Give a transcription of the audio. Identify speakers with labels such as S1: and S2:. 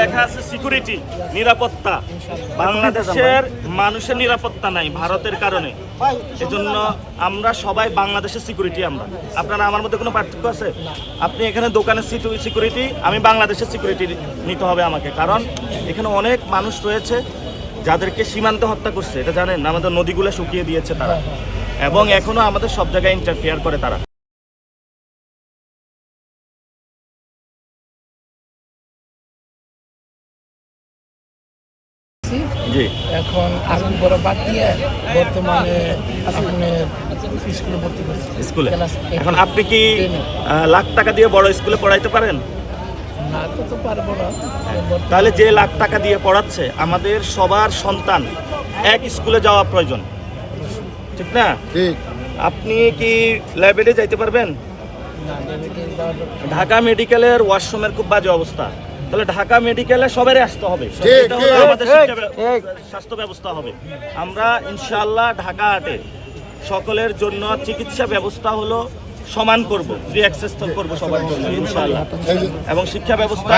S1: লেখা আছে সিকিউরিটি, নিরাপত্তা। বাংলাদেশের মানুষের নিরাপত্তা নাই ভারতের কারণে, এজন্য আমরা সবাই বাংলাদেশের সিকিউরিটি। আপনারা আমার মধ্যে কোনো পার্থক্য আছে? আপনি এখানে দোকানের সিকিউরিটি, আমি বাংলাদেশের সিকিউরিটি নিতে হবে আমাকে, কারণ এখানে অনেক মানুষ রয়েছে যাদেরকে সীমান্তে হত্যা করছে, এটা জানেন? আমাদের নদীগুলো শুকিয়ে দিয়েছে তারা, এবং এখনো আমাদের সব জায়গায় ইন্টারফেয়ার করে তারা। জি,
S2: এখন আগুন বড় বাদ দিয়ে বর্তমানে আপনার স্কুলে ভর্তি করছে।
S1: স্কুলে এখন আপনি কি লাখ টাকা দিয়ে বড় স্কুলে পড়াইতে পারেন?
S2: না, তো পারবো না।
S1: তাহলে যে লাখ টাকা দিয়ে পড়াচ্ছে, আমাদের সবার সন্তান এক স্কুলে যাওয়া প্রয়োজন, ঠিক না?
S3: ঠিক।
S1: আপনি কি লাইব্রেরি যাইতে পারবেন? ঢাকা মেডিকেলের ওয়াশরুমের খুব বাজে অবস্থা, তাহলে ঢাকা মেডিকেলে সবারই আসতে হবে, সেটা হলো আমাদের স্বাস্থ্য ব্যবস্থা হবে। আমরা ইনশাআল্লাহ ঢাকা হাটে সকলের জন্য চিকিৎসা ব্যবস্থা হলো সমান করব, ফ্রি অ্যাক্সেস করব সবার জন্য ইনশাআল্লাহ, এবং শিক্ষা ব্যবস্থা